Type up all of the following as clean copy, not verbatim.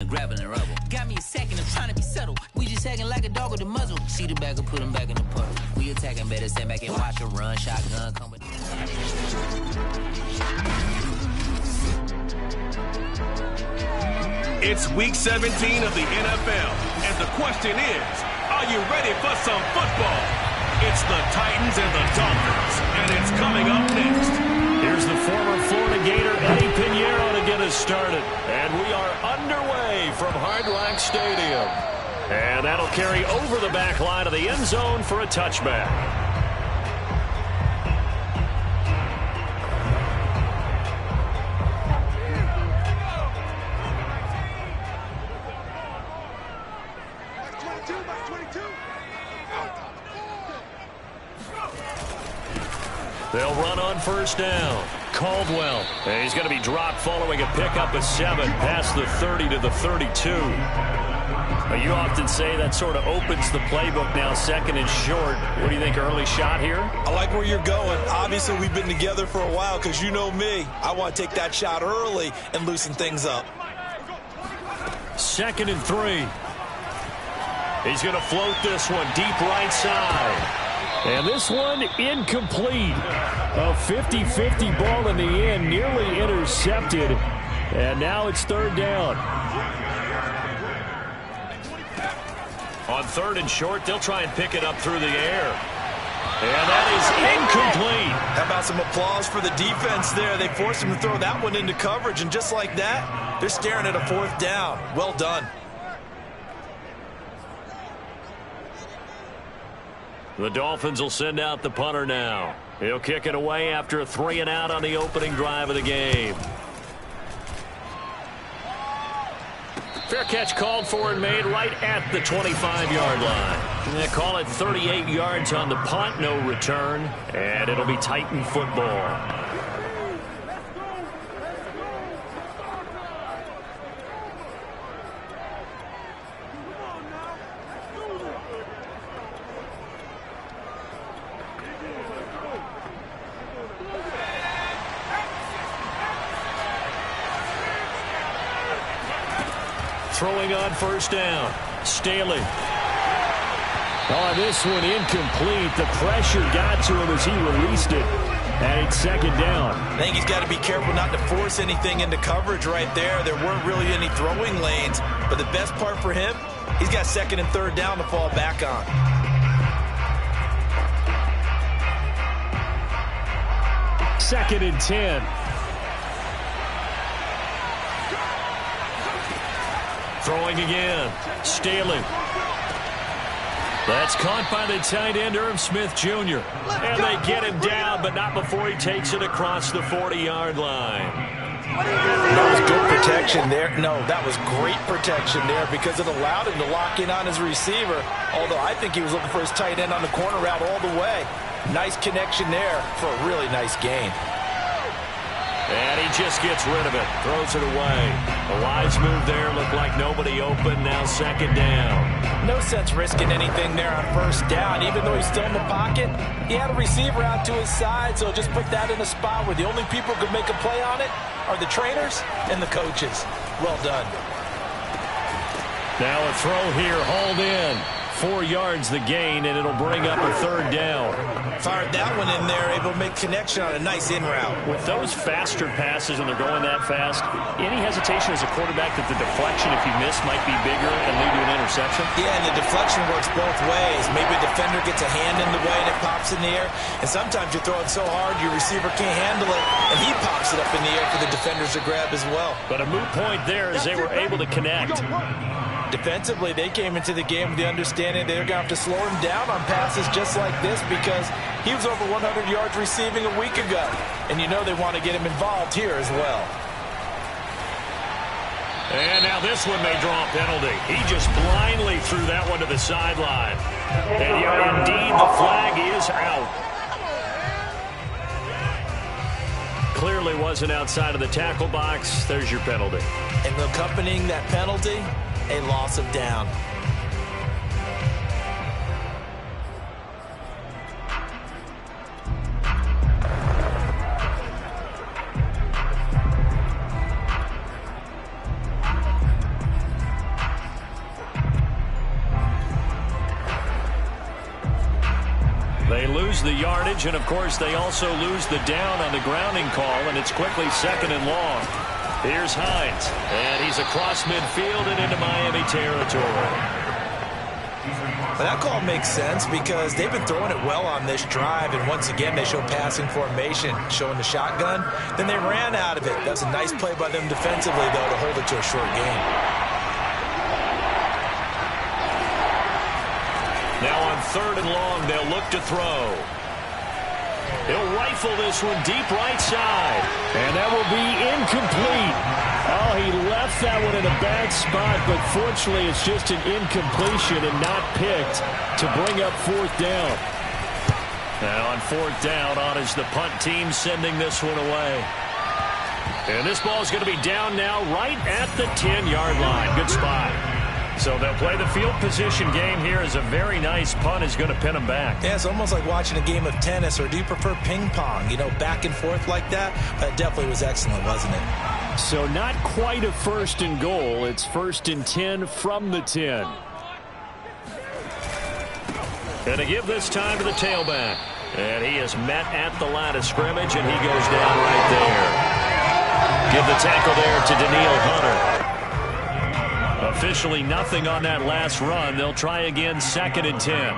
Grabbing the rubble. Got me a second of trying to be settled. We just acting like a dog with a muzzle. See the bagger, put him back in the puddle. We attacking, better stand back and watch her run. Shotgun, come with. It's week 17 of the NFL, and the question is, are you ready for some football? It's the Titans and the Dolphins, and it's coming up next. Here's the former Florida Gator, Eddie Pinheiro, to get us started. And we are underway from Hard Rock Stadium. And that'll carry over the back line of the end zone for a touchback. They'll run on first down. Caldwell. And he's going to be dropped following a pickup of 7 past the 30 to the 32. You often say that sort of opens the playbook now, second and short. What do you think, early shot here? I like where you're going. Obviously, we've been together for a while because you know me. I want to take that shot early and loosen things up. 2nd and 3. He's going to float this one deep right side. And this one incomplete. A 50-50 ball in the end, nearly intercepted. And now it's 3rd down. On 3rd and short, they'll try and pick it up through the air. And that is incomplete. How about some applause for the defense there? They forced him to throw that one into coverage, and just like that, they're staring at a 4th down. Well done. The Dolphins will send out the punter now. He'll kick it away after a 3-and-out on the opening drive of the game. Fair catch called for and made right at the 25-yard line. They call it 38 yards on the punt, no return, and it'll be Titan football. Throwing on first down. Staley. Oh, this one incomplete. The pressure got to him as he released it. And it's 2nd down. I think he's got to be careful not to force anything into coverage right there. There weren't really any throwing lanes. But the best part for him, he's got 2nd and 3rd down to fall back on. Second and 10. Throwing again. Staley. That's caught by the tight end, Irv Smith Jr. And they get him down, but not before he takes it across the 40-yard line. That was good protection there. No, that was great protection there because it allowed him to lock in on his receiver, although I think he was looking for his tight end on the corner route all the way. Nice connection there for a really nice gain. And he just gets rid of it. Throws it away. A wise move there. Looked like nobody open. Now 2nd down. No sense risking anything there on first down. Even though he's still in the pocket, he had a receiver out to his side, so just put that in a spot where the only people who could make a play on it are the trainers and the coaches. Well done. Now a throw here. Hauled in. 4 yards the gain, and it'll bring up a 3rd down. Fired that one in there, able to make connection on a nice in route. With those faster passes, when they're going that fast, any hesitation as a quarterback that the deflection, if you miss, might be bigger and lead to an interception? Yeah, and the deflection works both ways. Maybe a defender gets a hand in the way and it pops in the air, and sometimes you throw it so hard your receiver can't handle it, and he pops it up in the air for the defenders to grab as well. But a moot point there as they were able to connect. Defensively, they came into the game with the understanding they're going to have to slow him down on passes just like this because he was over 100 yards receiving a week ago. And you know they want to get him involved here as well. And now this one may draw a penalty. He just blindly threw that one to the sideline. And yeah, indeed, the flag is out. Clearly wasn't outside of the tackle box. There's your penalty. And accompanying that penalty, a loss of down. lose the yardage, and, of course, they also lose the down on the grounding call, and it's quickly 2nd and long. Here's Hines, and he's across midfield and into Miami territory. Well, that call makes sense because they've been throwing it well on this drive, and once again they show passing formation, showing the shotgun. Then they ran out of it. That was a nice play by them defensively, though, to hold it to a short game. Now on 3rd and long, they'll look to throw. He'll rifle this one deep right side. And that will be incomplete. Oh, he left that one in a bad spot, but fortunately it's just an incompletion and not picked to bring up 4th down. Now on 4th down, on is the punt team sending this one away. And this ball's going to be down now right at the 10-yard line. Good spot. So they'll play the field position game here as a very nice punt is going to pin them back. Yeah, it's almost like watching a game of tennis, or do you prefer ping pong? You know, back and forth like that? That definitely was excellent, wasn't it? So not quite a 1st and goal. It's 1st and 10 from the 10. And to give this time to the tailback. And he is met at the line of scrimmage, and he goes down right there. Give the tackle there to Daniil Hunter. Officially nothing on that last run. They'll try again, 2nd and 10.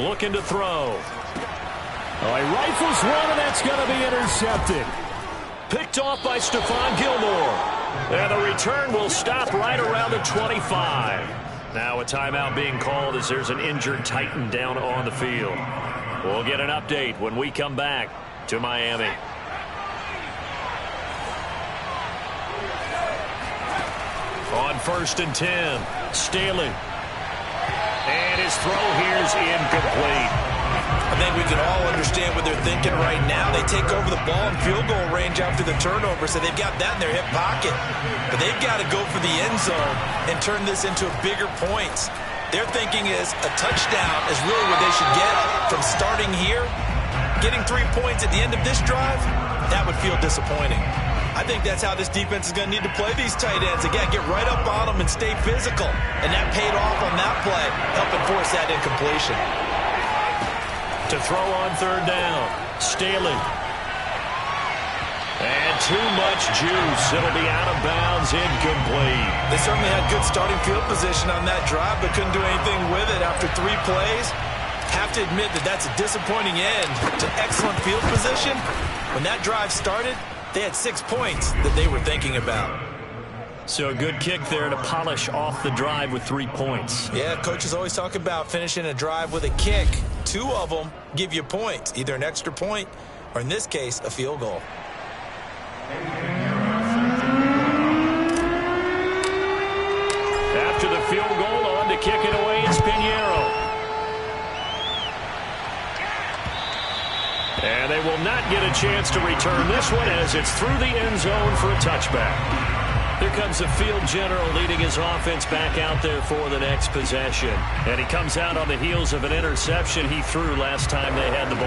Looking to throw. Oh, he rifles one, and that's going to be intercepted. Picked off by Stephon Gilmore. And the return will stop right around the 25. Now a timeout being called as there's an injured Titan down on the field. We'll get an update when we come back to Miami. On 1st and 10, Staley. And his throw here is incomplete. I think we can all understand what they're thinking right now. They take over the ball in field goal range after the turnover, so they've got that in their hip pocket. But they've got to go for the end zone and turn this into bigger points. Their thinking is a touchdown is really what they should get from starting here. Getting 3 points at the end of this drive, that would feel disappointing. I think that's how this defense is going to need to play these tight ends. Again, get right up on them and stay physical. And that paid off on that play, helping force that incompletion. To throw on 3rd down, Staley. And too much juice. It'll be out of bounds, incomplete. They certainly had good starting field position on that drive, but couldn't do anything with it after 3 plays. Have to admit that that's a disappointing end to excellent field position. When that drive started, they had 6 points that they were thinking about. So a good kick there to polish off the drive with 3 points. Yeah, coaches always talk about finishing a drive with a kick. 2 of them give you points, either an extra point or, in this case, a field goal. After the field goal, on to kick it away, it's Pinheiro. And they will not get a chance to return this one as it's through the end zone for a touchback. Here comes the field general leading his offense back out there for the next possession. And he comes out on the heels of an interception he threw last time they had the ball.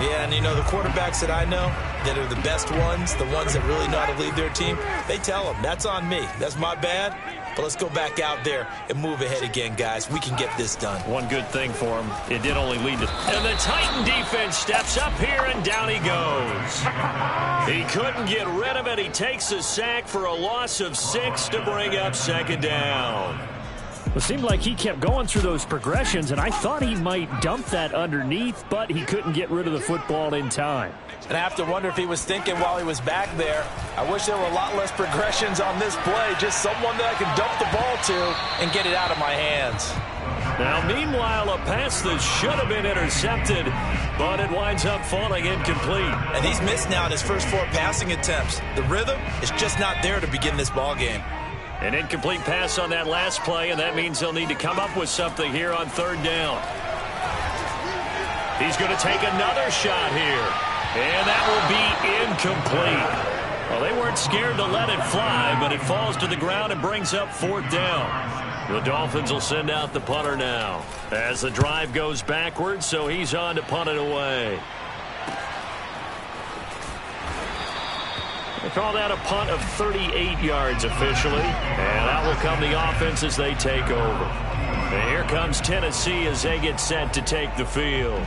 Yeah, and you know, the quarterbacks that I know that are the best ones, the ones that really know how to lead their team, they tell them, that's on me. That's my bad. But let's go back out there and move ahead again, guys. We can get this done. One good thing for him, it did only lead to... And the Titan defense steps up here, and down he goes. He couldn't get rid of it. He takes a sack for a loss of 6 to bring up 2nd down. It seemed like he kept going through those progressions, and I thought he might dump that underneath, but he couldn't get rid of the football in time. And I have to wonder if he was thinking while he was back there, I wish there were a lot less progressions on this play, just someone that I can dump the ball to and get it out of my hands. Now, meanwhile, a pass that should have been intercepted, but it winds up falling incomplete. And he's missed now in his first 4 passing attempts. The rhythm is just not there to begin this ball game. An incomplete pass on that last play, and that means they'll need to come up with something here on 3rd down. He's going to take another shot here, and that will be incomplete. Well, they weren't scared to let it fly, but it falls to the ground and brings up 4th down. The Dolphins will send out the punter now as the drive goes backwards, so he's on to punt it away. They call that a punt of 38 yards officially. And out will come the offense as they take over. And here comes Tennessee as they get set to take the field.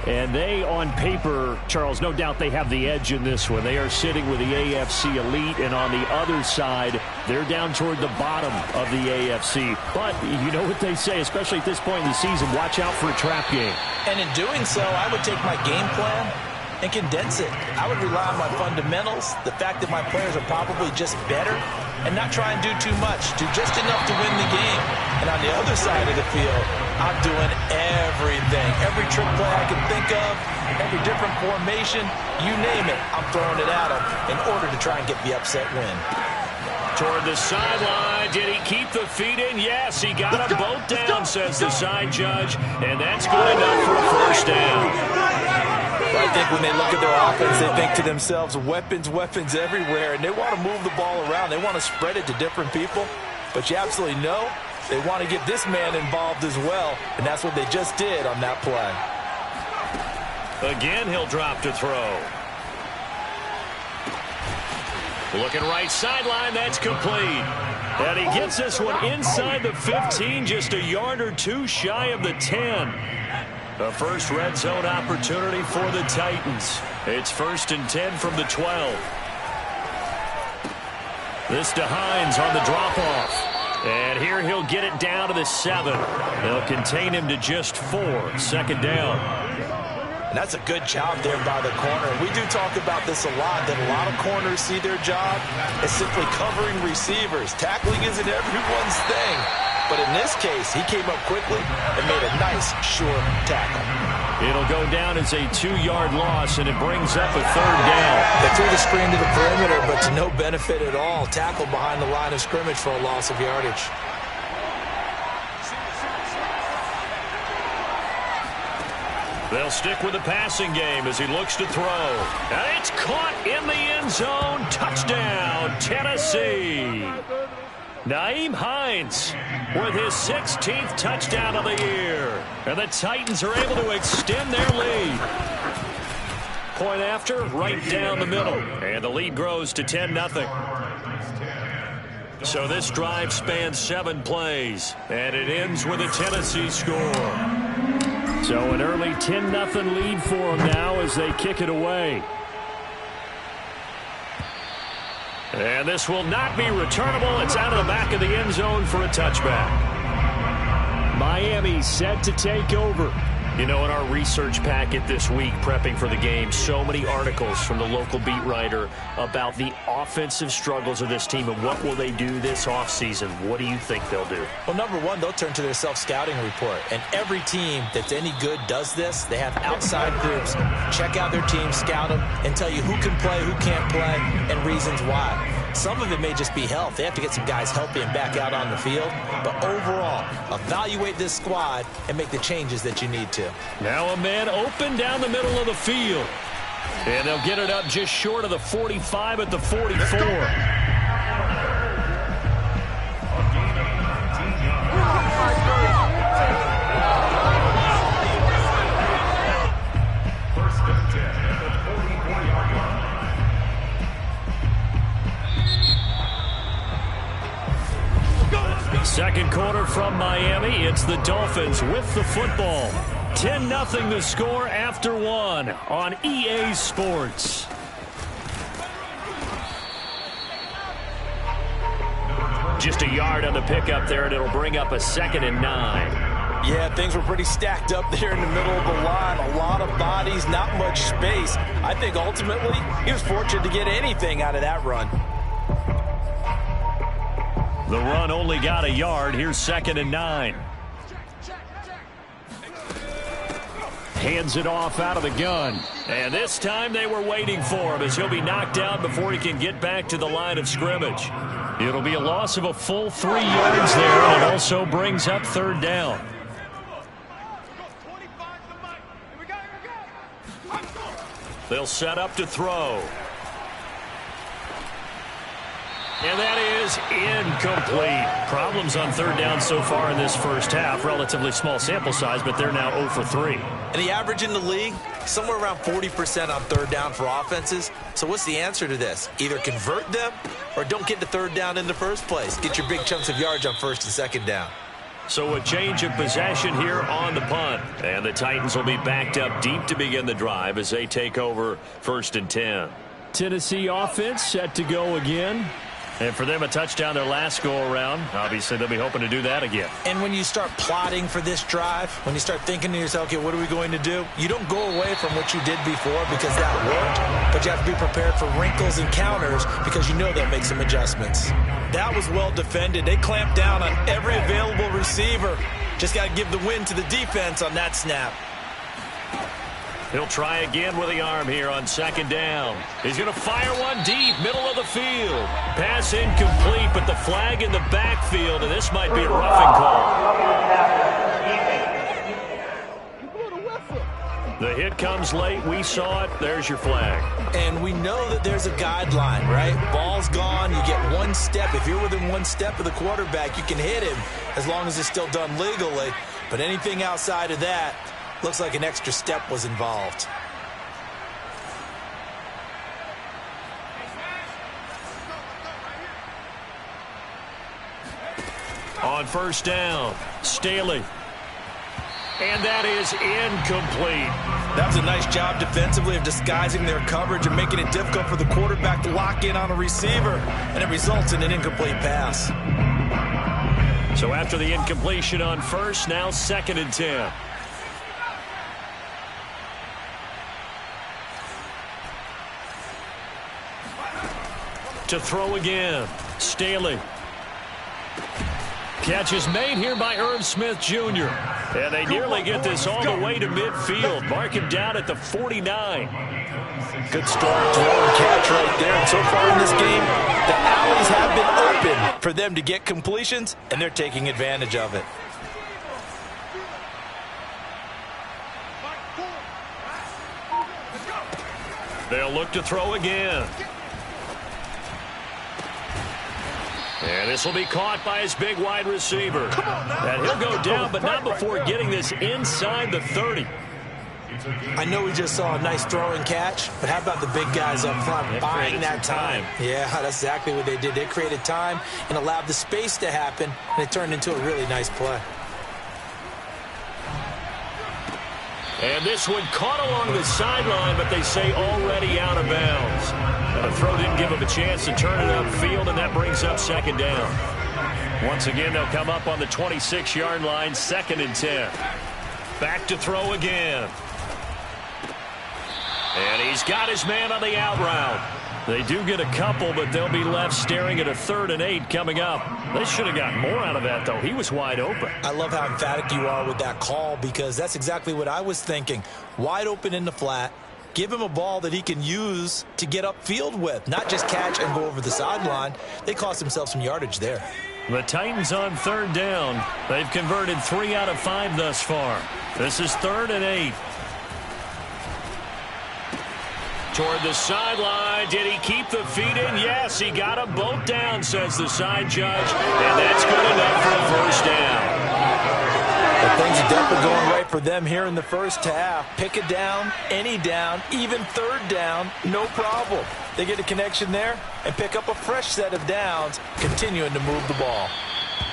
And they, on paper, Charles, no doubt they have the edge in this one. They are sitting with the AFC elite, and on the other side, they're down toward the bottom of the AFC. But you know what they say, especially at this point in the season, watch out for a trap game. And in doing so, I would take my game plan and condense it. I would rely on my fundamentals, the fact that my players are probably just better, and not try and do too much, do just enough to win the game. And on the other side of the field, I'm doing everything. Every trick play I can think of, every different formation, you name it, I'm throwing it at them in order to try and get the upset win. Toward the sideline. Did he keep the feet in? Yes, he got them both down, says the side judge. And that's good enough for a first down. I think when they look at their offense, they think to themselves, weapons, weapons everywhere, and they want to move the ball around. They want to spread it to different people, but you absolutely know they want to get this man involved as well, and that's what they just did on that play. Again, he'll drop to throw. Looking right sideline, that's complete. And he gets this one inside the 15, just a yard or two shy of the 10. A first red zone opportunity for the Titans. It's 1st and 10 from the 12. This to Hines on the drop-off. And here he'll get it down to the 7. They'll contain him to just 4. 2nd down. And that's a good job there by the corner. And we do talk about this a lot, that a lot of corners see their job as simply covering receivers. Tackling isn't everyone's thing. But in this case, he came up quickly and made a nice, sure tackle. It'll go down as a 2-yard loss, and it brings up a 3rd down. They threw the screen to the perimeter, but to no benefit at all. Tackle behind the line of scrimmage for a loss of yardage. They'll stick with the passing game as he looks to throw. And it's caught in the end zone. Touchdown, Tennessee. Nyheim Hines with his 16th touchdown of the year. And the Titans are able to extend their lead. Point after, right down the middle. And the lead grows to 10-0. So this drive spans 7 plays. And it ends with a Tennessee score. So an early 10-0 lead for them now as they kick it away. And this will not be returnable. It's out of the back of the end zone for a touchback. Miami set to take over. You know, in our research packet this week, prepping for the game, so many articles from the local beat writer about the offensive struggles of this team and what will they do this offseason. What do you think they'll do? Well, number one, they'll turn to their self-scouting report. And every team that's any good does this. They have outside groups. Check out their team, scout them, and tell you who can play, who can't play, and reasons why. Some of it may just be health. They have to get some guys healthy and back out on the field. But overall, evaluate this squad and make the changes that you need to. Now a man open down the middle of the field. And they'll get it up just short of the 45 at the 44. Second quarter from Miami. It's the Dolphins with the football. 10-0 the score after 1 on EA Sports. Just a yard on the pickup there, and it'll bring up a 2nd and 9. Yeah, things were pretty stacked up there in the middle of the line. A lot of bodies, not much space. I think ultimately he was fortunate to get anything out of that run. The run only got a yard. Here's 2nd and 9. Hands it off out of the gun. And this time they were waiting for him as he'll be knocked out before he can get back to the line of scrimmage. It'll be a loss of a full 3 yards there, and it also brings up 3rd down. They'll set up to throw. And that is is incomplete. Problems on third down so far in this first half. Relatively small sample size, but they're now 0 for 3. And the average in the league, somewhere around 40% on third down for offenses. So what's the answer to this? Either convert them or don't get to third down in the first place. Get your big chunks of yards on first and second down. So a change of possession here on the punt. And the Titans will be backed up deep to begin the drive as they take over 1st and 10. Tennessee offense set to go again. And for them, a touchdown their last go-around. Obviously, they'll be hoping to do that again. And when you start plotting for this drive, when you start thinking to yourself, okay, what are we going to do? You don't go away from what you did before because that worked, but you have to be prepared for wrinkles and counters because you know they'll make some adjustments. That was well defended. They clamped down on every available receiver. Just got to give the win to the defense on that snap. He'll try again with the arm here on 2nd down. He's going to fire one deep, middle of the field. Pass incomplete, but the flag in the backfield, and this might be a roughing call. The hit comes late. We saw it. There's your flag. And we know that there's a guideline, right? Ball's gone. You get one step. If you're within one step of the quarterback, you can hit him as long as it's still done legally. But anything outside of that, looks like an extra step was involved. On 1st down, Staley. And that is incomplete. That was a nice job defensively of disguising their coverage and making it difficult for the quarterback to lock in on a receiver. And it results in an incomplete pass. So after the incompletion on 1st, now 2nd and 10. To throw again, Staley. Catch is made here by Irv Smith Jr. And they nearly get this all the way to midfield. Mark him down at the 49. Good strong throw and catch right there. And so far in this game, the alleys have been open for them to get completions, and they're taking advantage of it. They'll look to throw again. And this will be caught by his big wide receiver. And he'll go down, but not before getting this inside the 30. I know we just saw a nice throw and catch, but how about the big guys up front buying that time? Yeah, that's exactly what they did. They created time and allowed the space to happen, and it turned into a really nice play. And this one caught along the sideline, but they say already out of bounds. And the throw didn't give him a chance to turn it upfield, and that brings up 2nd down. Once again, they'll come up on the 26-yard line, 2nd and 10. Back to throw again. And he's got his man on the out route. They do get a couple, but they'll be left staring at a 3rd and 8 coming up. They should have gotten more out of that, though. He was wide open. I love how emphatic you are with that call because that's exactly what I was thinking. Wide open in the flat. Give him a ball that he can use to get upfield with, not just catch and go over the sideline. They cost themselves some yardage there. The Titans on 3rd down. They've converted 3 out of 5 thus far. This is 3rd and 8. Toward the sideline. Did he keep the feet in? Yes, he got them both down, says the side judge. And that's good enough for a 1st down. But things are definitely going right for them here in the first half. Pick a down, any down, even 3rd down, no problem. They get a connection there and pick up a fresh set of downs, continuing to move the ball.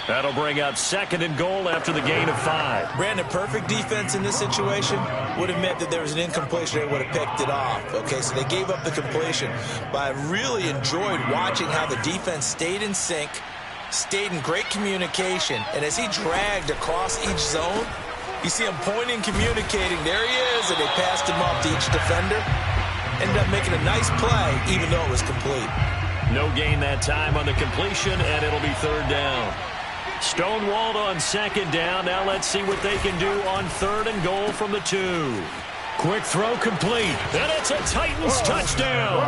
That'll bring up 2nd and goal after the gain of 5. Brandon, perfect defense in this situation would have meant that there was an incompletion. They would have picked it off. Okay, so they gave up the completion. But I really enjoyed watching how the defense stayed in sync, stayed in great communication. And as he dragged across each zone, you see him pointing, communicating. There he is, and they passed him off to each defender. Ended up making a nice play, even though it was complete. No gain that time on the completion, and it'll be 3rd down. Stonewalled on 2nd down. Now let's see what they can do on 3rd and goal from the 2. Quick throw complete. And it's a Titans touchdown.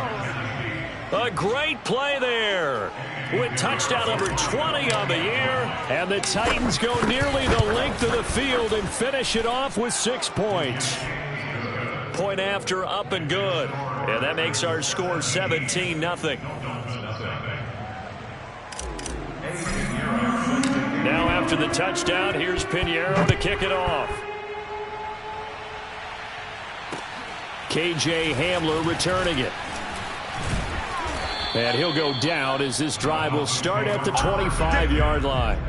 A great play there. With touchdown number 20 on the year. And the Titans go nearly the length of the field and finish it off with 6 points. Point after, up and good. And that makes our score 17-0. Now after the touchdown, here's Pinheiro to kick it off. KJ Hamler returning it. And he'll go down as this drive will start at the 25-yard line.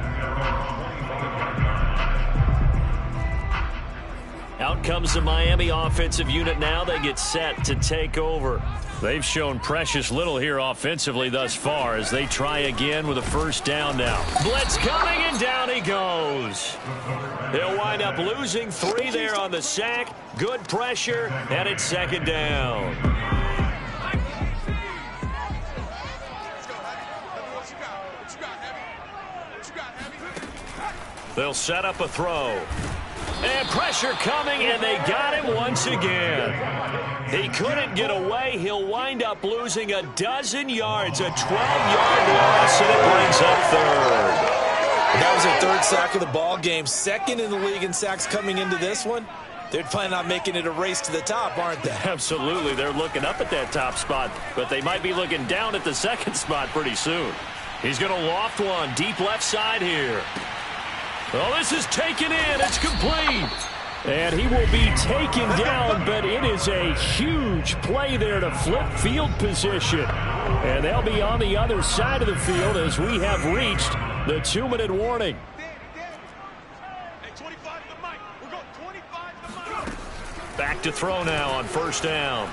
Out comes the Miami offensive unit now. They get set to take over. They've shown precious little here offensively thus far as they try again with a first down now. Blitz coming, and down he goes. They'll wind up losing 3 there on the sack. Good pressure, and it's second down. They'll set up a throw. And pressure coming, and they got him once again. He couldn't get away. He'll wind up losing a dozen yards, a 12-yard loss, and it brings up third. That was their third sack of the ball game. Second in the league in sacks coming into this one. They're planning on making it a race to the top, aren't they? Absolutely. They're looking up at that top spot, but they might be looking down at the second spot pretty soon. He's going to loft one deep left side here. Well, this is taken in. It's complete. And he will be taken down, but it is a huge play there to flip field position. And they'll be on the other side of the field as we have reached the 2-minute warning. Back to throw now on first down.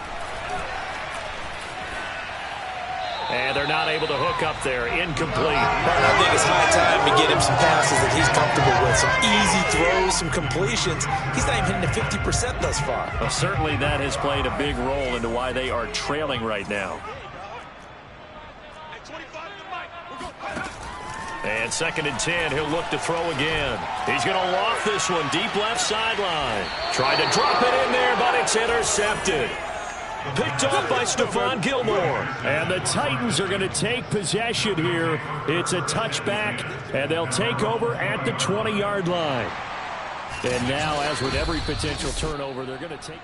And they're not able to hook up there. Incomplete. I think it's high time to get him some passes that he's comfortable with. Some easy throws, some completions. He's not even hitting the 50% thus far. Well, certainly that has played a big role into why they are trailing right now. And 2nd and 10, he'll look to throw again. He's going to loft this one deep left sideline. Tried to drop it in there, but it's intercepted. Picked off by Stephon Gilmore. And the Titans are going to take possession here. It's a touchback, and they'll take over at the 20-yard line. And now, as with every potential turnover, they're going to take...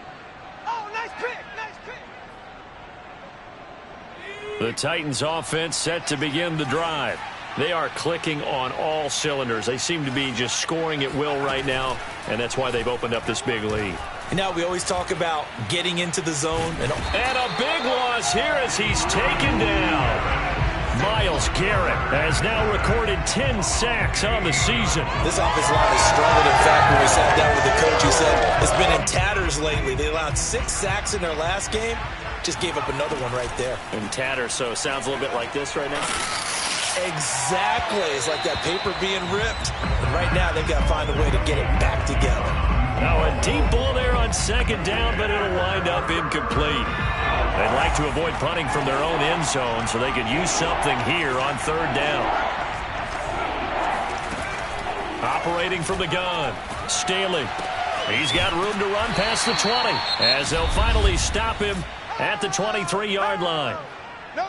Oh, nice pick, nice pick. The Titans offense set to begin the drive. They are clicking on all cylinders. They seem to be just scoring at will right now, and that's why they've opened up this big lead. And now we always talk about getting into the zone. And a big loss here as he's taken down. Myles Garrett has now recorded 10 sacks on the season. This offensive line has struggled. In fact, when we sat down with the coach, he said it's been in tatters lately. They allowed 6 sacks in their last game. Just gave up another one right there. In tatters, so it sounds a little bit like this right now. Exactly. It's like that paper being ripped. And right now, they've got to find a way to get it back together. Now a deep ball there on 2nd down, but it'll wind up incomplete. They'd like to avoid punting from their own end zone so they could use something here on 3rd down. Operating from the gun, Staley. He's got room to run past the 20 as they'll finally stop him at the 23-yard line.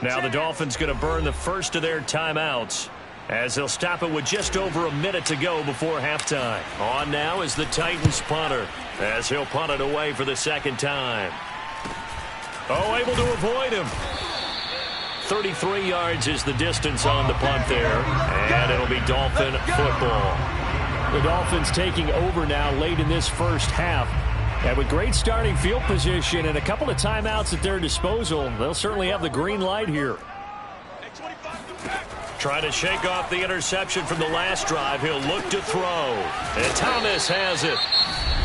Now the Dolphins going to burn the first of their timeouts as they'll stop it with just over a minute to go before halftime. On now is the Titans punter as he'll punt it away for the 2nd time. Oh, able to avoid him. 33 yards is the distance on the punt there, and it'll be Dolphin football. The Dolphins taking over now late in this first half. And with great starting field position and a couple of timeouts at their disposal, they'll certainly have the green light here. Trying to shake off the interception from the last drive. He'll look to throw. And Thomas has it.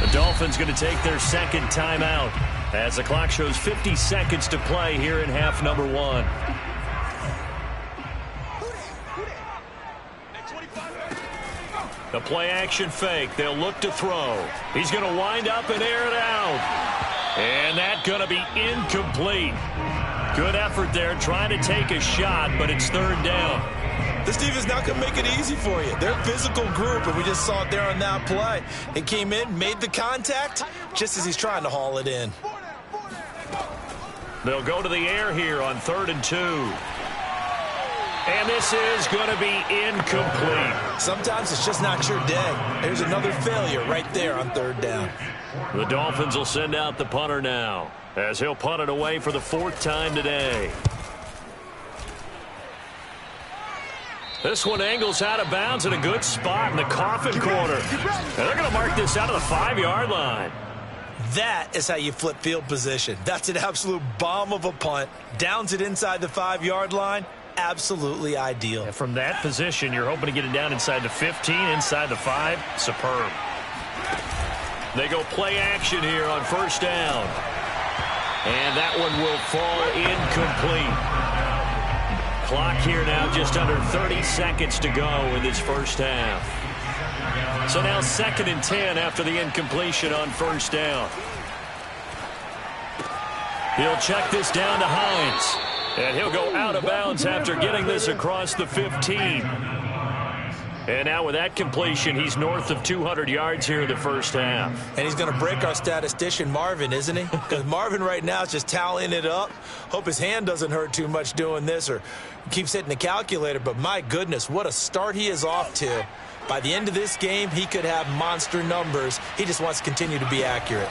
The Dolphins going to take their 2nd timeout as the clock shows 50 seconds to play here in half number 1. The play action fake. They'll look to throw. He's going to wind up and air it out. And that's going to be incomplete. Good effort there trying to take a shot, but it's 3rd down. This defense not going to make it easy for you. They're a physical group, and we just saw it there on that play. It came in, made the contact, just as he's trying to haul it in. They'll go to the air here on 3rd and 2. And this is going to be incomplete. Sometimes it's just not your day. There's another failure right there on 3rd down. The Dolphins will send out the punter now as he'll punt it away for the 4th time today. This one angles out of bounds in a good spot in the coffin corner. And they're going to mark this out of the 5-yard line. That is how you flip field position. That's an absolute bomb of a punt. Downs it inside the 5-yard line. Absolutely ideal. And from that position, you're hoping to get it down inside the 15, inside the 5. Superb. They go play action here on first down. And that one will fall incomplete. Clock here now just under 30 seconds to go in this first half. So now 2nd and 10 after the incompletion on first down. He'll check this down to Hines. And he'll go out of bounds after getting this across the 15. And now with that completion, he's north of 200 yards here in the first half. And he's going to break our statistician, Marvin, isn't he? Because Marvin right now is just tallying it up. Hope his hand doesn't hurt too much doing this or keeps hitting the calculator. But my goodness, what a start he is off to. By the end of this game, he could have monster numbers. He just wants to continue to be accurate.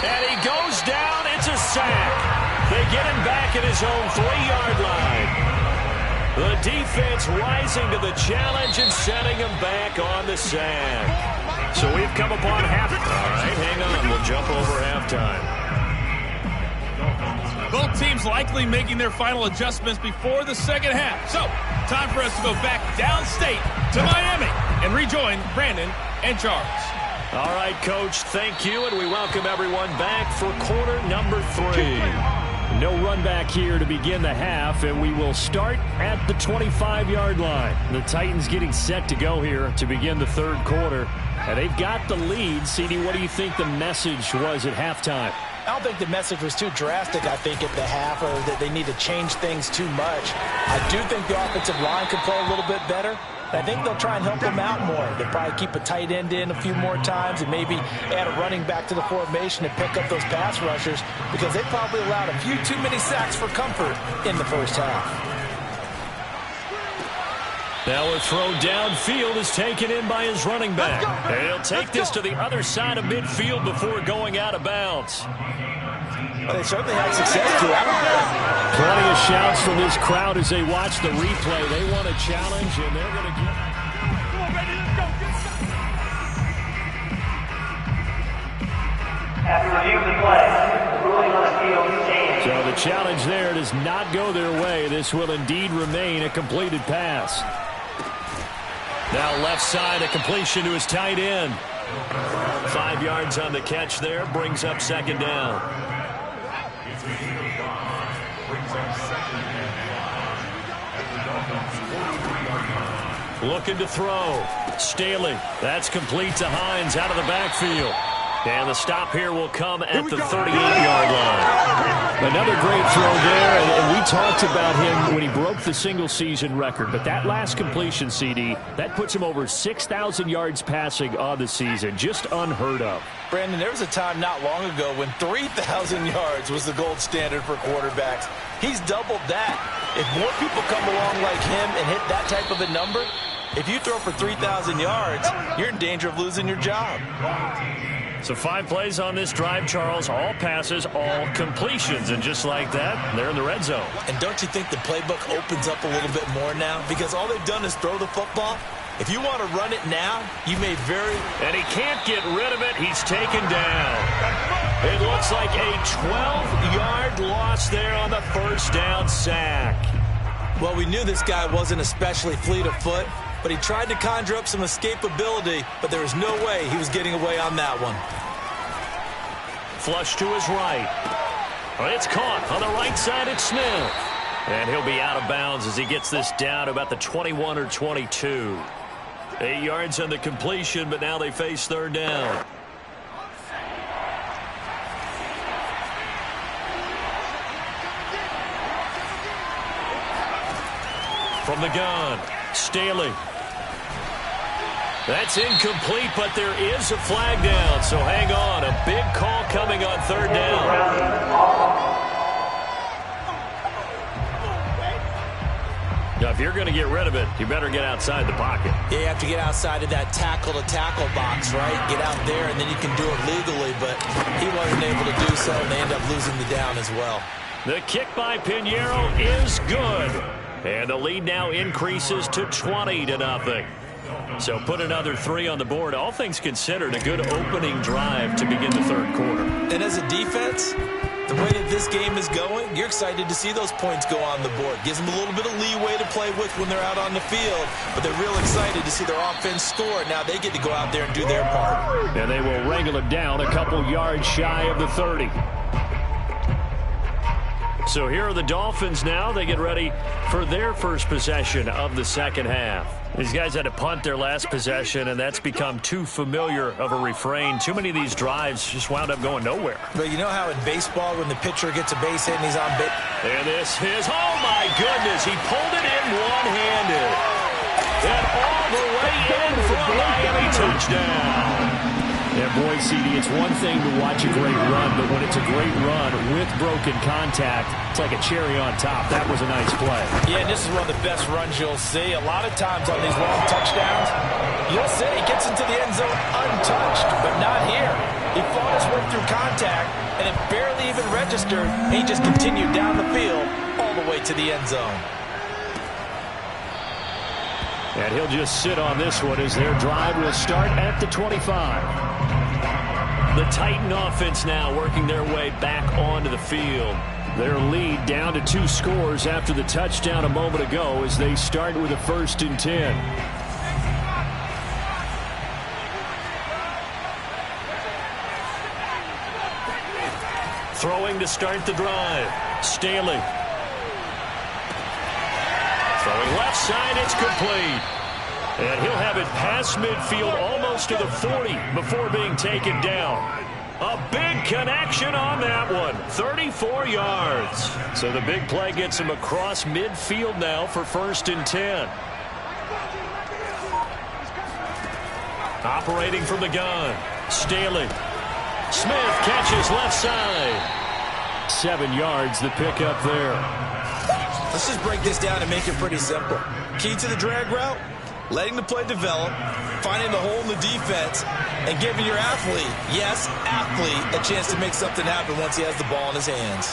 And he goes down. It's a sack. They get him back at his own 3-yard line. The defense rising to the challenge and setting him back on the sack. So we've come upon halftime. All right, hang on. We'll jump over halftime. Both teams likely making their final adjustments before the second half. So, time for us to go back downstate to Miami and rejoin Brandon and Charles. All right, Coach, thank you, and we welcome everyone back for quarter number 3. No run back here to begin the half, and we will start at the 25-yard line. The Titans getting set to go here to begin the third quarter. And they've got the lead. CD, what do you think the message was at halftime? I don't think the message was too drastic, I think, at the half, or that they need to change things too much. I do think the offensive line could play a little bit better. I think they'll try and help them out more. They'll probably keep a tight end in a few more times and maybe add a running back to the formation to pick up those pass rushers because they probably allowed a few too many sacks for comfort in the first half. Now a throw downfield is taken in by his running back. And he'll take this to the other side of midfield before going out of bounds. Well, they certainly had success to it. Plenty of shouts from this crowd as they watch the replay. They want a challenge, and they're going to get... After reviewing the play, ruling on the field stands. So the challenge there does not go their way. This will indeed remain a completed pass. Now left side, a completion to his tight end. 5 yards on the catch there, brings up second down. Looking to throw. Staley. That's complete to Hines out of the backfield. And the stop here will come at the 38-yard line. Another great throw there, and we talked about him when he broke the single-season record. But that last completion, CD, that puts him over 6,000 yards passing on the season. Just unheard of. Brandon, there was a time not long ago when 3,000 yards was the gold standard for quarterbacks. He's doubled that. If more people come along like him and hit that type of a number, if you throw for 3,000 yards, you're in danger of losing your job. So 5 plays on this drive, Charles. All passes, all completions. And just like that, they're in the red zone. And don't you think the playbook opens up a little bit more now? Because all they've done is throw the football. If you want to run it now, you may very... And he can't get rid of it. He's taken down. It looks like a 12-yard loss there on the first down sack. Well, we knew this guy wasn't especially fleet of foot, but he tried to conjure up some escapability, but there was no way he was getting away on that one. Flush to his right. It's caught on the right side. It's Smith. And he'll be out of bounds as he gets this down to about the 21 or 22. 8 yards on the completion, but now they face third down. From the gun, Staley. That's incomplete, but there is a flag down, so hang on. A big call coming on third down. Now, if you're going to get rid of it, you better get outside the pocket. Yeah, you have to get outside of that tackle-to-tackle box, right? Get out there, and then you can do it legally, but he wasn't able to do so, and they end up losing the down as well. The kick by Pinheiro is good. And the lead now increases to 20-0. So put another 3 on the board. All things considered, a good opening drive to begin the third quarter. And as a defense, the way that this game is going, you're excited to see those points go on the board. Gives them a little bit of leeway to play with when they're out on the field, but they're real excited to see their offense score. Now they get to go out there and do their part. And they will wrangle it down a couple yards shy of the 30. So here are the Dolphins now. They get ready for their first possession of the second half. These guys had to punt their last possession, and that's become too familiar of a refrain. Too many of these drives just wound up going nowhere. But you know how in baseball when the pitcher gets a base hit and he's on base? And this is, oh my goodness, he pulled it in one-handed. And all the way in for a Miami touchdown. And boy, CD, it's one thing to watch a great run, but when it's a great run with broken contact, it's like a cherry on top. That was a nice play. Yeah, and this is one of the best runs you'll see. A lot of times on these long touchdowns, you'll see he gets into the end zone untouched, but not here. He fought his way through contact, and it barely even registered. He just continued down the field all the way to the end zone. And he'll just sit on this one as their drive will start at the 25. The Titan offense now working their way back onto the field. Their lead down to 2 scores after the touchdown a moment ago as they start with a 1st and 10. Throwing to start the drive. Staley. Throwing left side, it's complete. And he'll have it past midfield almost to the 40 before being taken down. A big connection on that one. 34 yards. So the big play gets him across midfield now for 1st and 10. Operating from the gun. Staley. Smith catches left side. 7 yards, the pickup there. Let's just break this down and make it pretty simple. Key to the drag route, letting the play develop, finding the hole in the defense, and giving your athlete, yes, athlete, a chance to make something happen once he has the ball in his hands.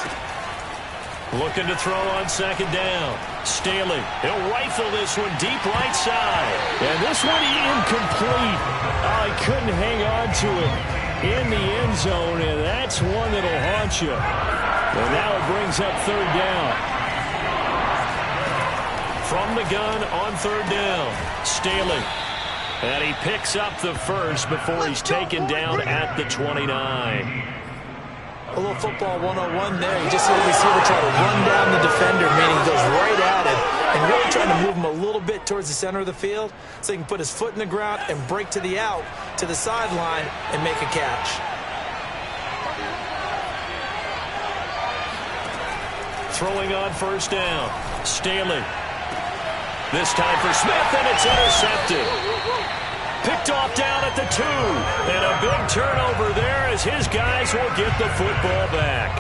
Looking to throw on 2nd down. Staley, he'll rifle this one deep right side. And this one incomplete. Oh, he couldn't hang on to it in the end zone, and that's one that'll haunt you. And now it brings up 3rd down. From the gun on 3rd down. Staley. And he picks up the first before he's taken down at the 29. A little football 101 there. You just see the receiver try to run down the defender, meaning he goes right at him, and really trying to move him a little bit towards the center of the field so he can put his foot in the ground and break to the out, to the sideline, and make a catch. Throwing on 1st down. Staley. This time for Smith, and it's intercepted. Picked off down at the 2. And a big turnover there as his guys will get the football back.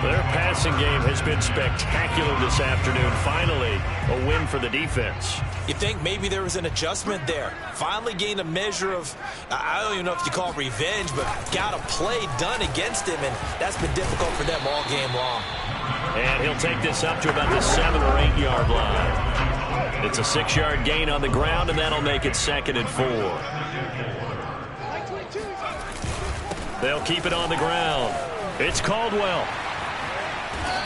Their passing game has been spectacular this afternoon. Finally, a win for the defense. You think maybe there was an adjustment there. Finally gained a measure of, I don't even know if you call it revenge, but got a play done against him, and that's been difficult for them all game long. And he'll take this up to about the 7 or 8 yard line. It's a 6-yard gain on the ground, and that'll make it 2nd and 4. They'll keep it on the ground. It's Caldwell.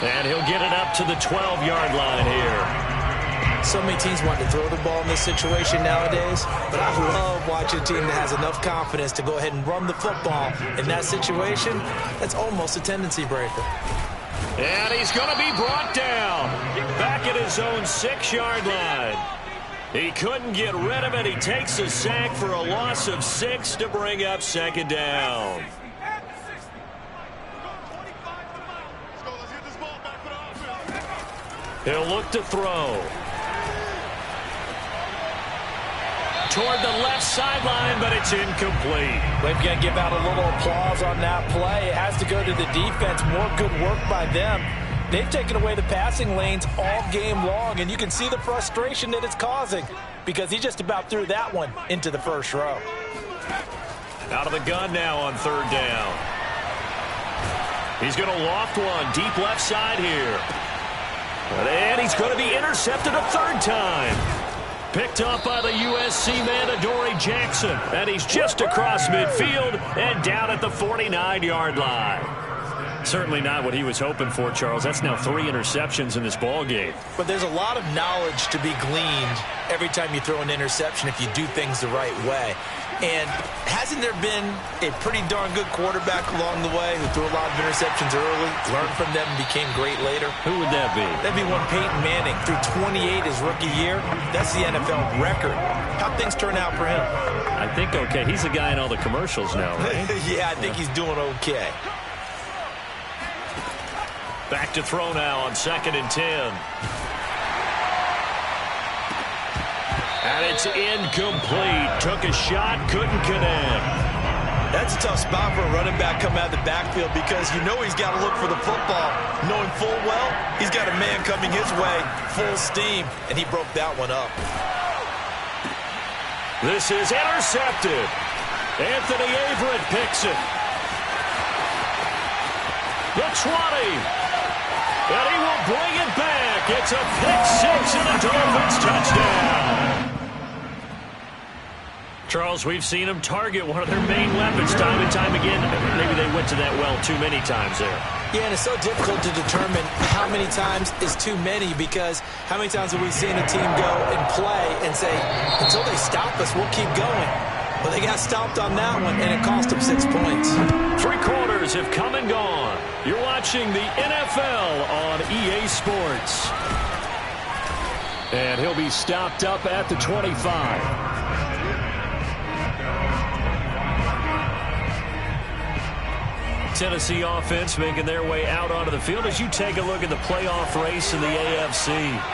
And he'll get it up to the 12-yard line here. So many teams want to throw the ball in this situation nowadays, but I love watching a team that has enough confidence to go ahead and run the football. In that situation, that's almost a tendency breaker. And he's going to be brought down back at his own 6-yard line. He couldn't get rid of it. He takes a sack for a loss of 6 to bring up 2nd down. He'll look to throw. Toward the left sideline, but it's incomplete. We've got to give out a little applause on that play. It has to go to the defense. More good work by them. They've taken away the passing lanes all game long, and you can see the frustration that it's causing because he just about threw that one into the first row. Out of the gun now on 3rd down. He's going to loft one deep left side here. And he's going to be intercepted a third time. Picked up by the USC man, Adoree Jackson. And he's just across midfield and down at the 49-yard line. Certainly not what he was hoping for, Charles. That's now 3 interceptions in this ball game. But there's a lot of knowledge to be gleaned every time you throw an interception if you do things the right way. And hasn't there been a pretty darn good quarterback along the way who threw a lot of interceptions early, learned from them, and became great later? Who would that be? That'd be one Peyton Manning. Threw 28 his rookie year. That's the NFL record. How'd things turn out for him? I think okay. He's the guy in all the commercials now, right? Yeah, I think he's doing okay. Back to throw now on 2nd and 10. And it's incomplete. Took a shot, couldn't connect. That's a tough spot for a running back coming out of the backfield because you know he's got to look for the football, knowing full well he's got a man coming his way, full steam, and he broke that one up. This is intercepted. Anthony Averett picks it. The 20. And he will bring it back. It's a pick-6 and a Dolphins touchdown. Charles, we've seen them target one of their main weapons time and time again. Maybe they went to that well too many times there. Yeah, and it's so difficult to determine how many times is too many because how many times have we seen a team go and play and say, until they stop us, we'll keep going. But they got stopped on that one, and it cost them 6 points. 3 quarters have come and gone. You're watching the NFL on EA Sports. And he'll be stopped up at the 25. Tennessee offense making their way out onto the field as you take a look at the playoff race in the AFC.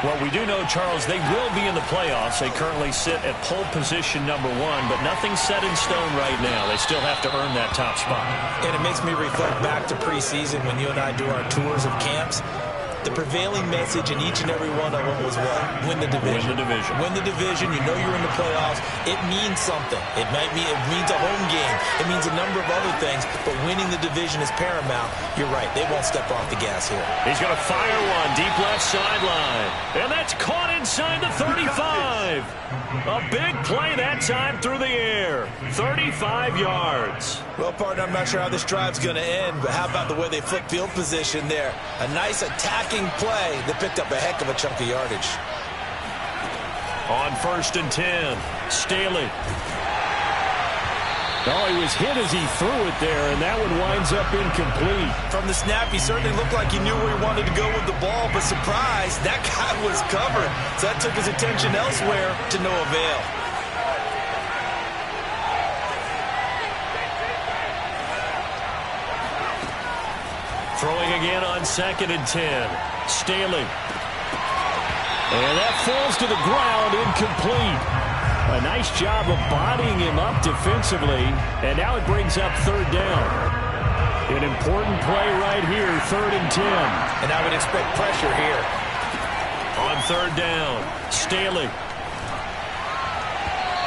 Well, we do know, Charles, they will be in the playoffs. They currently sit at pole position number 1, but nothing's set in stone right now. They still have to earn that top spot. And it makes me reflect back to preseason when you and I do our tours of camps. The prevailing message in each and every one of them was what? Win the division. Win the division. Win the division. You know you're in the playoffs. It means something. It means a home game. It means a number of other things, but winning the division is paramount. You're right. They won't step off the gas here. He's going to fire one deep left sideline. And that's caught inside the 35. A big play that time through the air. 35 yards. Well, partner, I'm not sure how this drive's going to end, but how about the way they flip field position there? A nice attacking play that picked up a heck of a chunk of yardage. On 1st and 10, Staley. Oh, he was hit as he threw it there, and that one winds up incomplete. From the snap, he certainly looked like he knew where he wanted to go with the ball, but surprise, that guy was covered. So that took his attention elsewhere to no avail. Throwing again on 2nd and 10. Staley. And that falls to the ground, incomplete. A nice job of bodying him up defensively, and now it brings up 3rd down. An important play right here, 3rd and 10. And I would expect pressure here. On 3rd down, Staley.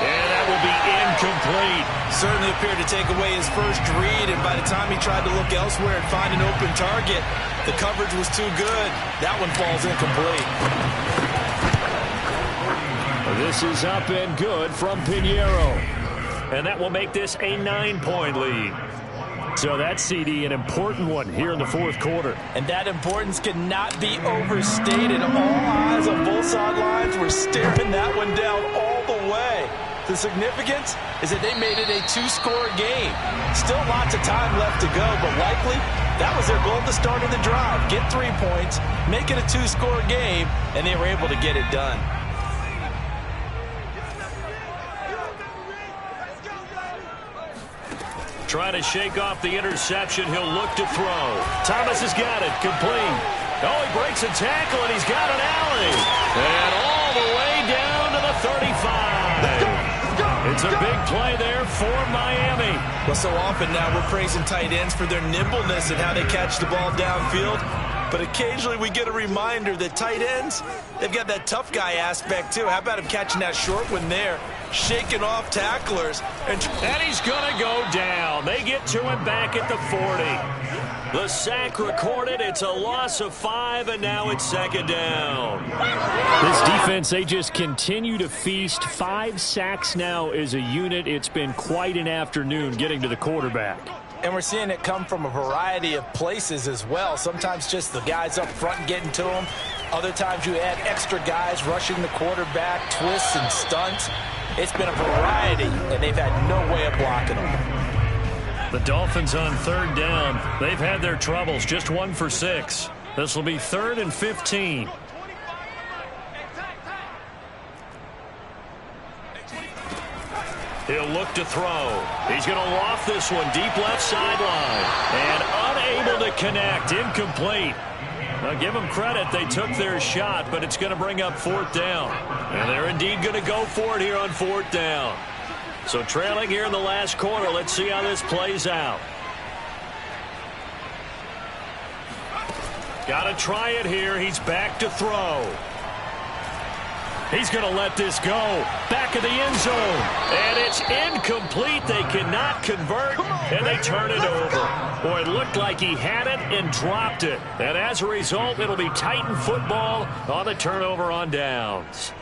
And that will be incomplete. Certainly appeared to take away his first read, and by the time he tried to look elsewhere and find an open target, the coverage was too good. That one falls incomplete. This is up and good from Pinheiro. And that will make this a 9-point lead. So that CD, an important one here in the 4th quarter. And that importance cannot be overstated. All eyes on both sidelines were staring that one down all the way. The significance is that they made it a 2-score game. Still lots of time left to go, but likely that was their goal at the start of the drive. Get 3 points, make it a 2-score game, and they were able to get it done. Trying to shake off the interception. He'll look to throw. Thomas has got it. Complete. Oh, he breaks a tackle, and he's got an alley. And all the way down to the 35. It's a big play there for Miami. Well, so often now we're praising tight ends for their nimbleness and how they catch the ball downfield. But occasionally we get a reminder that tight ends, they've got that tough guy aspect too. How about him catching that short one there, shaking off tacklers. And he's going to go down. They get to him back at the 40. The sack recorded. It's a loss of 5, and now it's second down. This defense, they just continue to feast. 5 sacks now as a unit. It's been quite an afternoon getting to the quarterback. And we're seeing it come from a variety of places as well. Sometimes just the guys up front getting to them. Other times you add extra guys rushing the quarterback, twists and stunts. It's been a variety, and they've had no way of blocking them. The Dolphins on third down. They've had their troubles, just 1 for 6. This will be 3rd and 15. He'll look to throw. He's going to loft this one deep left sideline. And unable to connect. Incomplete. Now, give them credit. They took their shot, but it's going to bring up 4th down. And they're indeed going to go for it here on 4th down. So trailing here in the last quarter. Let's see how this plays out. Got to try it here. He's back to throw. He's going to let this go. Back of the end zone. And it's incomplete. They cannot convert, and they turn it over. Boy, it looked like he had it and dropped it. And as a result, it'll be Titan football on the turnover on downs.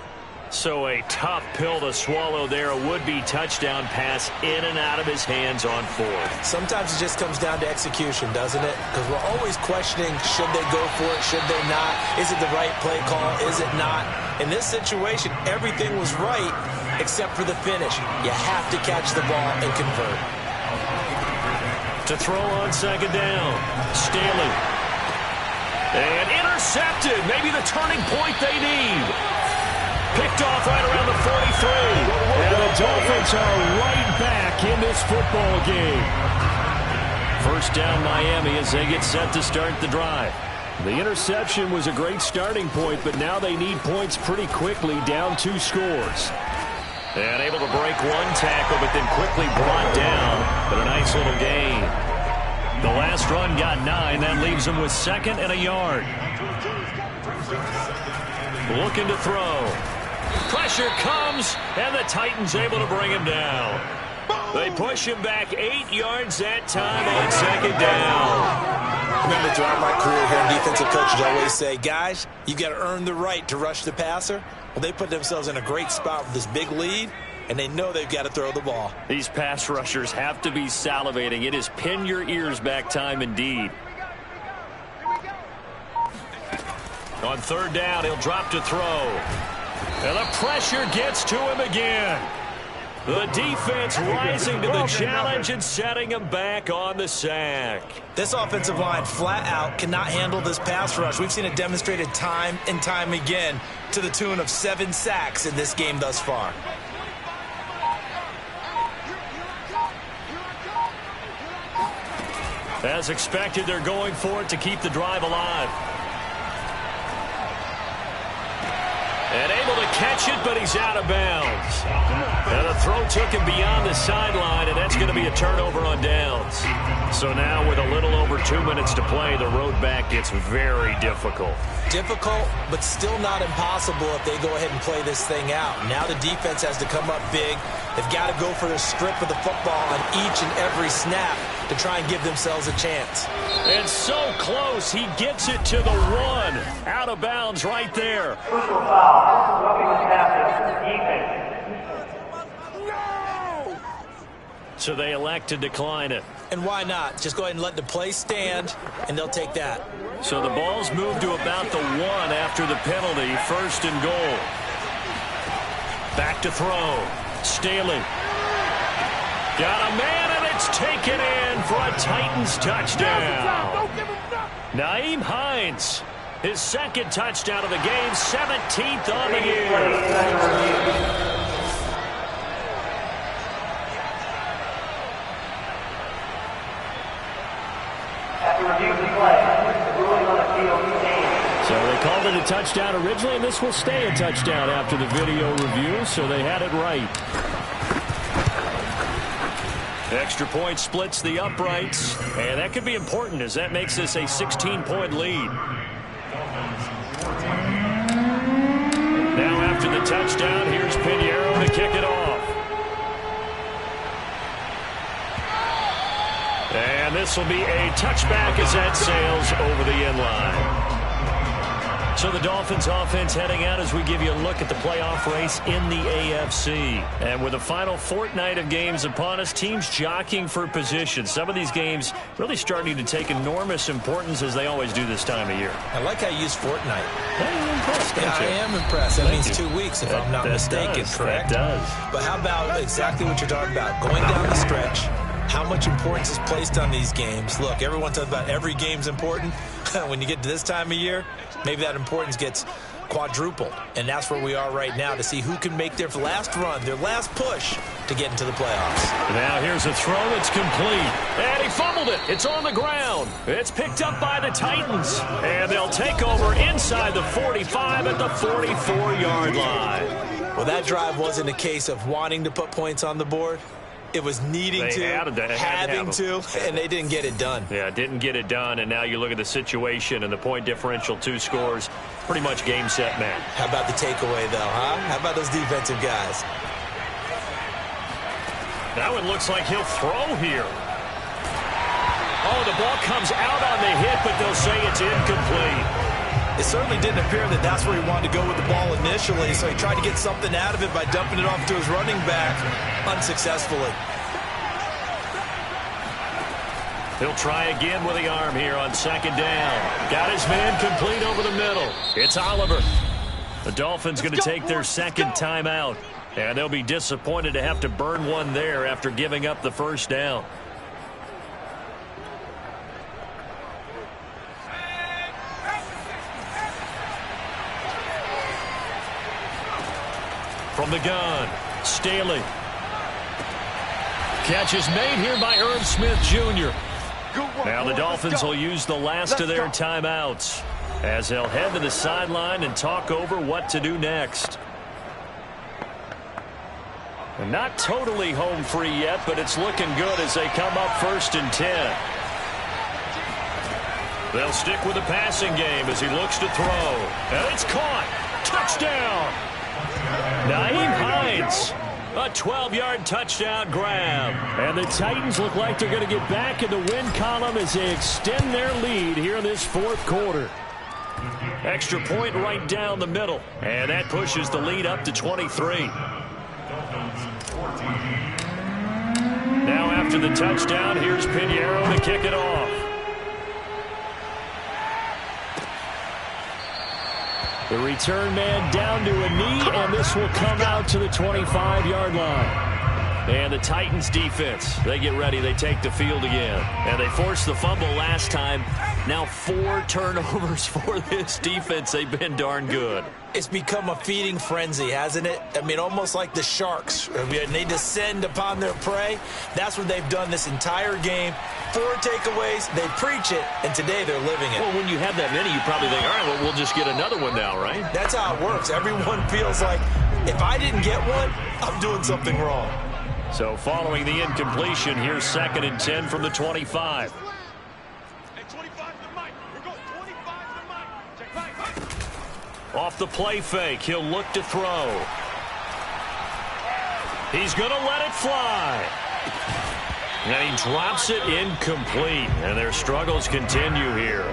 So a tough pill to swallow there. A would-be touchdown pass in and out of his hands on 4th. Sometimes it just comes down to execution, doesn't it? Because we're always questioning, should they go for it, should they not? Is it the right play call, is it not? In this situation, everything was right except for the finish. You have to catch the ball and convert. To throw on second down, Staley. And intercepted. Maybe the turning point they need. Picked off right around the 43. And the Dolphins are right back in this football game. First down Miami as they get set to start the drive. The interception was a great starting point, but now they need points pretty quickly, down 2 scores. And able to break 1 tackle, but then quickly brought down. But a nice little gain. The last run got 9. That leaves them with 2nd and a yard. Looking to throw. Pressure comes, and the Titans able to bring him down. They push him back 8 yards that time on second down. Remember, throughout my career here, defensive coaches always say, guys, you got to earn the right to rush the passer. Well, they put themselves in a great spot with this big lead, and they know they've got to throw the ball. These pass rushers have to be salivating. It is pin your ears back time indeed. On third down, he'll drop to throw. And the pressure gets to him again. The defense rising to the challenge and setting him back on the sack. This offensive line flat out cannot handle this pass rush. We've seen it demonstrated time and time again to the tune of 7 sacks in this game thus far. As expected, they're going for it to keep the drive alive. And able to catch it, but he's out of bounds. And the throw took him beyond the sideline, and that's going to be a turnover on downs. So now with a little over 2 minutes to play, the road back gets very difficult. Difficult, but still not impossible if they go ahead and play this thing out. Now the defense has to come up big. They've got to go for the strip of the football on each and every snap to try and give themselves a chance. And so close, he gets it to the 1. Out of bounds right there. Personal foul. Roughing the passer. Defense. So they elect to decline it. And why not? Just go ahead and let the play stand, and they'll take that. So the ball's moved to about the 1 after the penalty. 1st and goal. Back to throw. Staley. Got a man, and it's taken in for a Titans touchdown. Nyheim Hines, his 2nd touchdown of the game, 17th on the year. So they called it a touchdown originally, and this will stay a touchdown after the video review, so they had it right. Extra point splits the uprights, and that could be important as that makes this a 16-point lead. Now after the touchdown, here's Pinheiro to kick it off. And this will be a touchback as that sails over the end line. So the Dolphins offense heading out as we give you a look at the playoff race in the AFC. And with the final fortnight of games upon us, teams jockeying for position. Some of these games really starting to take enormous importance as they always do this time of year. I like how you use fortnight. You're impressed, don't you? I am impressed. That means 2 weeks if I'm not mistaken, correct? That does. But how about exactly what you're talking about? Going down the stretch, how much importance is placed on these games. Look, everyone talks about every game's important. When you get to this time of year, maybe that importance gets quadrupled. And that's where we are right now to see who can make their last run, their last push to get into the playoffs. Now here's a throw that's complete. And he fumbled it. It's on the ground. It's picked up by the Titans. And they'll take over inside the 45 at the 44-yard line. Well, that drive wasn't a case of wanting to put points on the board. It was needing having to, and they didn't get it done. Yeah, didn't get it done, and now you look at the situation and the point differential, 2 scores, pretty much game, set, match. How about the takeaway, though, huh? How about those defensive guys? That one looks like he'll throw here. Oh, the ball comes out on the hit, but they'll say it's incomplete. It certainly didn't appear that that's where he wanted to go with the ball initially, so he tried to get something out of it by dumping it off to his running back unsuccessfully. He'll try again with the arm here on 2nd down. Got his man complete over the middle. It's Oliver. The Dolphins going to take their 2nd timeout, and they'll be disappointed to have to burn one there after giving up the 1st down. From the gun, Staley. Catch is made here by Irv Smith Jr. Now the Dolphins will use the last of their timeouts as they'll head to the sideline and talk over what to do next. And not totally home free yet, but it's looking good as they come up 1st and 10. They'll stick with the passing game as he looks to throw. And it's caught. Touchdown. Naeem Hines, a 12-yard touchdown grab. And the Titans look like they're going to get back in the win column as they extend their lead here in this 4th quarter. Extra point right down the middle. And that pushes the lead up to 23. Now after the touchdown, here's Pinheiro to kick it off. The return man down to a knee, and this will come out to the 25-yard line. And the Titans defense, they get ready. They take the field again. And they forced the fumble last time. Now 4 turnovers for this defense. They've been darn good. It's become a feeding frenzy, hasn't it? I mean, almost like the sharks. They descend upon their prey. That's what they've done this entire game. 4 takeaways, they preach it, and today they're living it. Well, when you have that many, you probably think, all right, well, we'll just get another one now, right? That's how it works. Everyone feels like, if I didn't get one, I'm doing something wrong. So following the incompletion, here's 2nd and 10 from the 25. Off the play fake, he'll look to throw. He's going to let it fly. And he drops it incomplete. And their struggles continue here.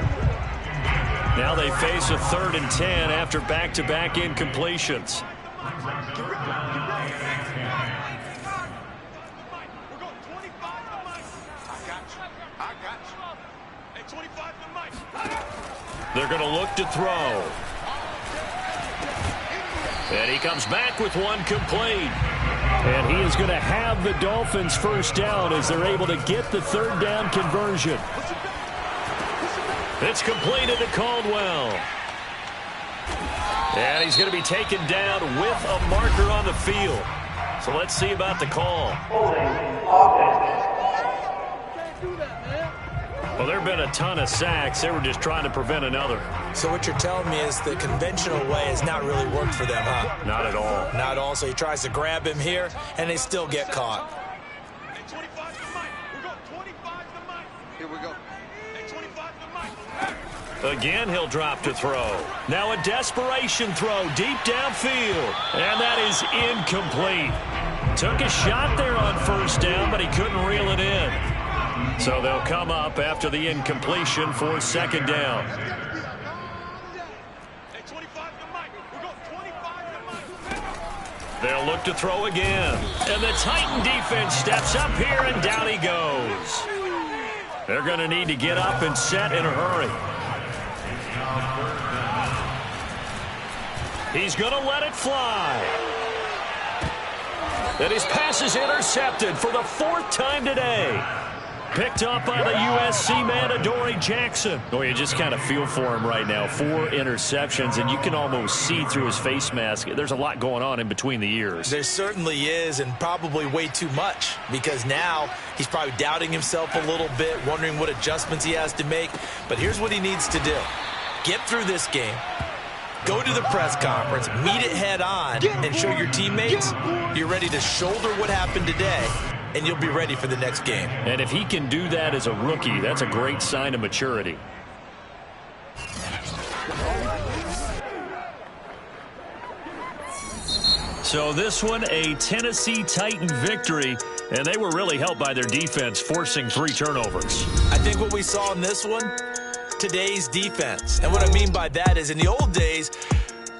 Now they face a 3rd and 10 after back-to-back incompletions. They're going to look to throw. And he comes back with one complete. And he is going to have the Dolphins 1st down as they're able to get the 3rd down conversion. It's completed to Caldwell. And he's going to be taken down with a marker on the field. So let's see about the call. Well, there have been a ton of sacks. They were just trying to prevent another. So what you're telling me is the conventional way has not really worked for them, huh? Not at all. Not at all. So he tries to grab him here, and they still get caught. Here we go. Again, he'll drop to throw. Now a desperation throw deep downfield. And that is incomplete. Took a shot there on 1st down, but he couldn't reel it in. So they'll come up after the incompletion for second down. They'll look to throw again. And the Titan defense steps up here, and down he goes. They're going to need to get up and set in a hurry. He's going to let it fly. And his pass is intercepted for the 4th time today. Picked up by the USC man, Adoree Jackson. Oh, you just kind of feel for him right now. 4 interceptions, and you can almost see through his face mask. There's a lot going on in between the ears. There certainly is, and probably way too much, because now he's probably doubting himself a little bit, wondering what adjustments he has to make. But here's what he needs to do. Get through this game. Go to the press conference, meet it head on, and show your teammates you're ready to shoulder what happened today, and you'll be ready for the next game. And if he can do that as a rookie, that's a great sign of maturity. So this one, a Tennessee Titan victory, and they were really helped by their defense, forcing 3 turnovers. I think what we saw in this one, today's defense. And what I mean by that is in the old days,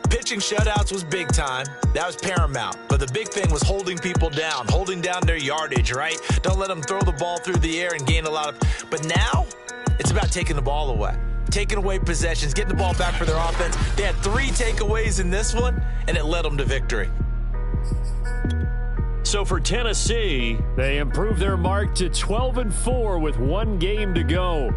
pitching shutouts was big time. That was paramount. But the big thing was holding people down, holding down their yardage, right? Don't let them throw the ball through the air and gain a lot of... But now, it's about taking the ball away. Taking away possessions, getting the ball back for their offense. They had 3 takeaways in this one, and it led them to victory. So for Tennessee, they improved their mark to 12-4 with 1 game to go.